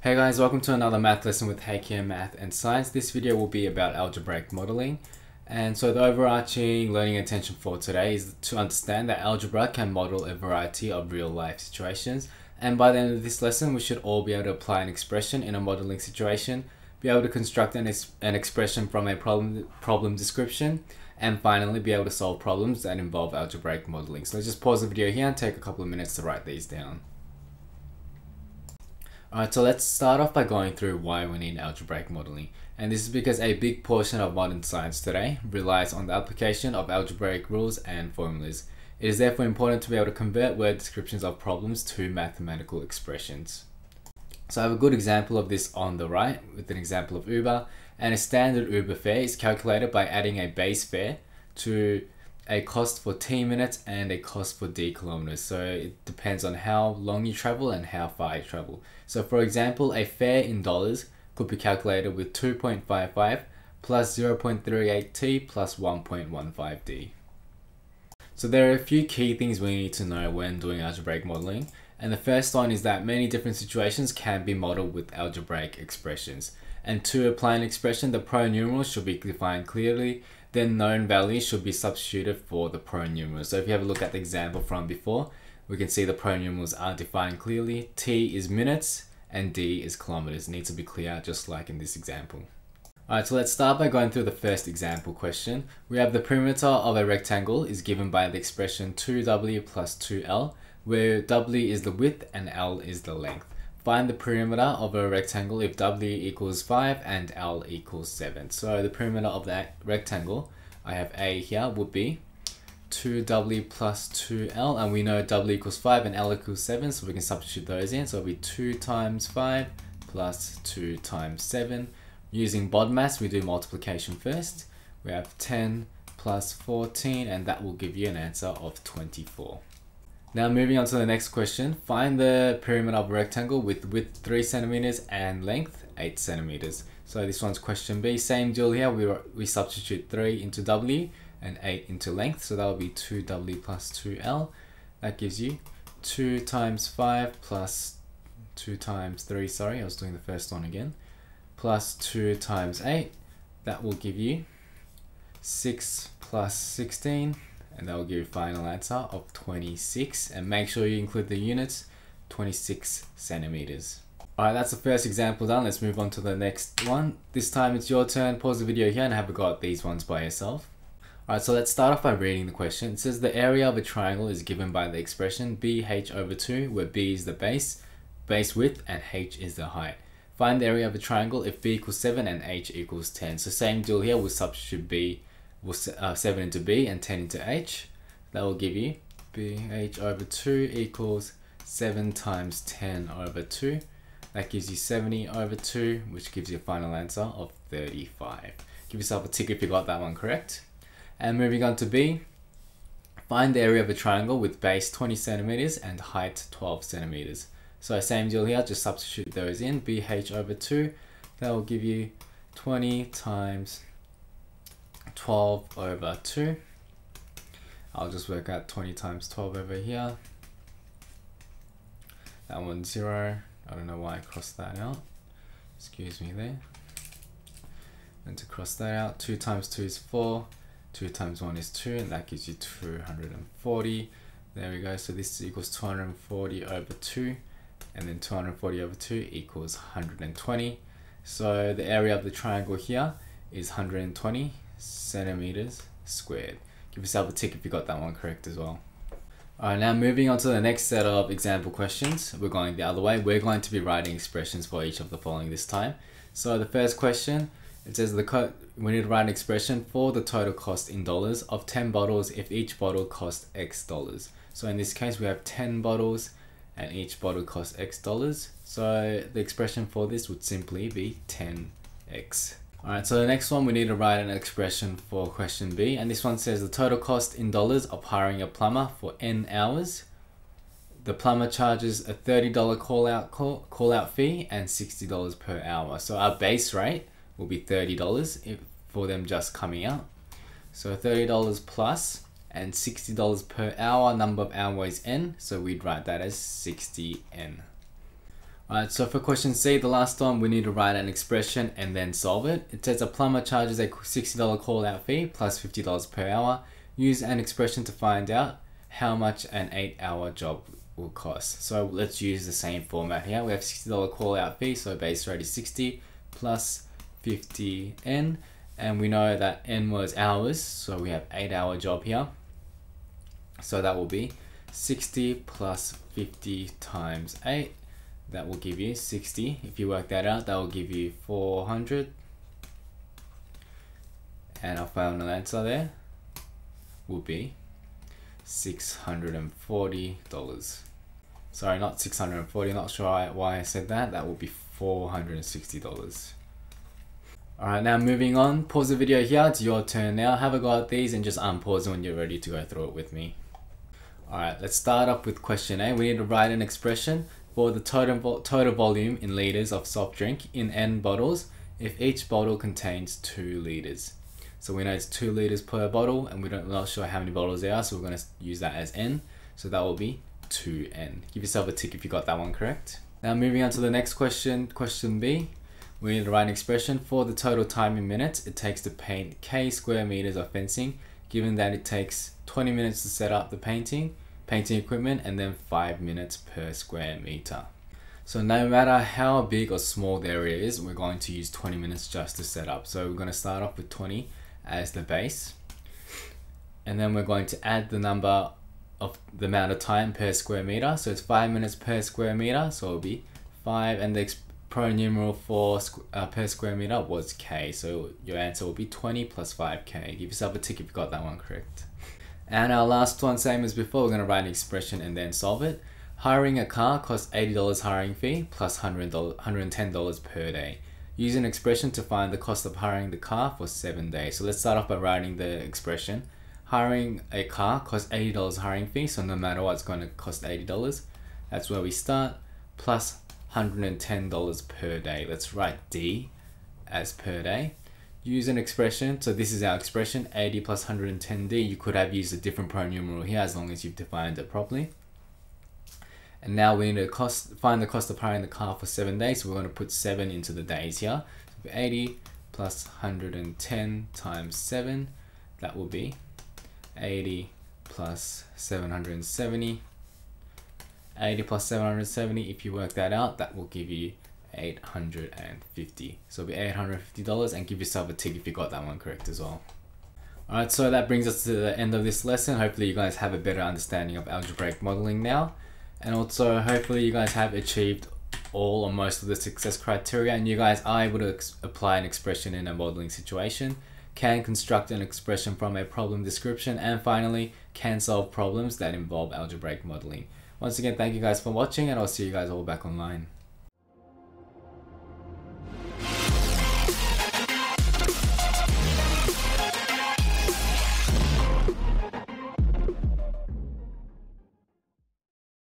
Hey guys, welcome to another math lesson with HKM Math and Science. This video will be about algebraic modeling. And so the overarching learning intention for today is to understand that algebra can model a variety of real life situations. And by the end of this lesson, we should all be able to apply an expression in a modeling situation, be able to construct an expression from a problem description, and finally be able to solve problems that involve algebraic modeling. So let's just pause the video here and take a couple of minutes to write these down. Alright, so let's start off by going through why we need algebraic modeling. And this is because a big portion of modern science today relies on the application of algebraic rules and formulas. It is therefore important to be able to convert word descriptions of problems to mathematical expressions. So I have a good example of this on the right with an example of Uber. And a standard Uber fare is calculated by adding a base fare to a cost for t minutes and a cost for d kilometers. So it depends on how long you travel and how far you travel. So for example, a fare in dollars could be calculated with 2.55 plus 0.38t plus 1.15d. So there are a few key things we need to know when doing algebraic modeling. And the first one is that many different situations can be modeled with algebraic expressions. And to apply an expression, the pronumerals should be defined clearly. Then known values should be substituted for the pronumerals. So if you have a look at the example from before, we can see the pronumerals are defined clearly. T is minutes and D is kilometers. It needs to be clear just like in this example. Alright, so let's start by going through the first example question. We have the perimeter of a rectangle is given by the expression 2w plus 2l, where w is the width and l is the length. Find the perimeter of a rectangle if w equals 5 and l equals 7. So the perimeter of that rectangle, I have A here, would be 2w plus 2l, and we know w equals 5 and l equals 7, so we can substitute those in. So it'll be 2 times 5 plus 2 times 7. Using BODMAS, we do multiplication first. We have 10 plus 14, and that will give you an answer of 24. Now moving on to the next question, find the perimeter of a rectangle with width 3 centimeters and length 8 centimeters. So this one's question B. Same deal here, we substitute 3 into W and 8 into length, so that will be 2W plus 2L. That gives you 2 times 5 plus 2 times 3, sorry, I was doing the first one again, plus 2 times 8. That will give you 6 plus 16. And that will give you a final answer of 26. And make sure you include the units, 26 centimeters. Alright, that's the first example done. Let's move on to the next one. This time it's your turn. Pause the video here and have a go at these ones by yourself. Alright, so let's start off by reading the question. It says the area of a triangle is given by the expression BH over 2, where B is the base width, and H is the height. Find the area of a triangle if B equals 7 and H equals 10. So same deal here, we'll substitute B. 7 into B and 10 into H. That will give you BH over 2 equals 7 times 10 over 2. That gives you 70 over 2, which gives you a final answer of 35. Give yourself a tick if you got that one correct. And moving on to B, find the area of a triangle with base 20 centimeters and height 12 centimeters. So same deal here, just substitute those in. BH over 2, that will give you 20 times 12 over 2. I'll just work out 20 times 12 over here. That one's 0. I don't know why I crossed that out. Excuse me there. And to cross that out, 2 times 2 is 4. 2 times 1 is 2, and that gives you 240. There we go. So this equals 240 over 2. And then 240 over 2 equals 120. So the area of the triangle here is 120 centimeters squared. Give yourself a tick if you got that one correct as well. Alright, now moving on to the next set of example questions. We're going the other way. We're going to be writing expressions for each of the following this time. So the first question, it says we need to write an expression for the total cost in dollars of 10 bottles if each bottle costs X dollars. So in this case, we have 10 bottles and each bottle costs X dollars. So the expression for this would simply be 10X. Alright, so the next one, we need to write an expression for question B, and this one says the total cost in dollars of hiring a plumber for N hours. The plumber charges a $30 call out fee and $60 per hour. So our base rate will be $30 for them just coming out. So $30 plus and $60 per hour, number of hours N, so we'd write that as 60N. Alright, so for question C, the last one, we need to write an expression and then solve it. It says a plumber charges a $60 call out fee plus $50 per hour. Use an expression to find out how much an 8-hour job will cost. So let's use the same format here. We have $60 call out fee, so base rate is 60 plus 50N, and we know that N was hours, so we have 8-hour job here. So that will be 60 plus 50 times 8. That will give you 60. If you work that out, that will give you 400. And our final answer there will be $640. Sorry, not 640, not sure why I said that. That will be $460. Alright, now moving on. Pause the video here. It's your turn now. Have a go at these and just unpause when you're ready to go through it with me. Alright, let's start off with question A. We need to write an expression for the total volume in liters of soft drink in N bottles if each bottle contains 2 liters. So we know it's 2 liters per bottle, and we're not sure how many bottles there are, so we're going to use that as N. So that will be 2N. Give yourself a tick if you got that one correct. Now moving on to the next question, question B. We need to write an expression for the total time in minutes it takes to paint K square meters of fencing, given that it takes 20 minutes to set up the painting equipment and then 5 minutes per square meter. So no matter how big or small the area is, we're going to use 20 minutes just to set up. So we're going to start off with 20 as the base, and then we're going to add the number of the amount of time per square meter. So it's 5 minutes per square meter, so it'll be 5, and the pro numeral for per square meter was K, so your answer will be 20 plus 5K. Give yourself a tick if you got that one correct. And our last one, same as before, we're going to write an expression and then solve it. Hiring a car costs $80 hiring fee plus $110 per day. Use an expression to find the cost of hiring the car for 7 days. So let's start off by writing the expression. Hiring a car costs $80 hiring fee, so no matter what, it's going to cost $80. That's where we start, plus $110 per day. Let's write D as per day. Use an expression, so this is our expression, 80 plus 110D. You could have used a different pronumeral here as long as you've defined it properly. And now we need to find the cost of hiring the car for 7 days, so we're going to put 7 into the days here. So 80 plus 110 times 7, that will be 80 plus 770. 80 plus 770, if you work that out, that will give you $850. So it'll be $850, and give yourself a tick if you got that one correct as well. Alright, so that brings us to the end of this lesson. Hopefully you guys have a better understanding of algebraic modeling now, and also hopefully you guys have achieved all or most of the success criteria, and you guys are able to apply an expression in a modeling situation, can construct an expression from a problem description, and finally can solve problems that involve algebraic modeling. Once again, thank you guys for watching, and I'll see you guys all back online.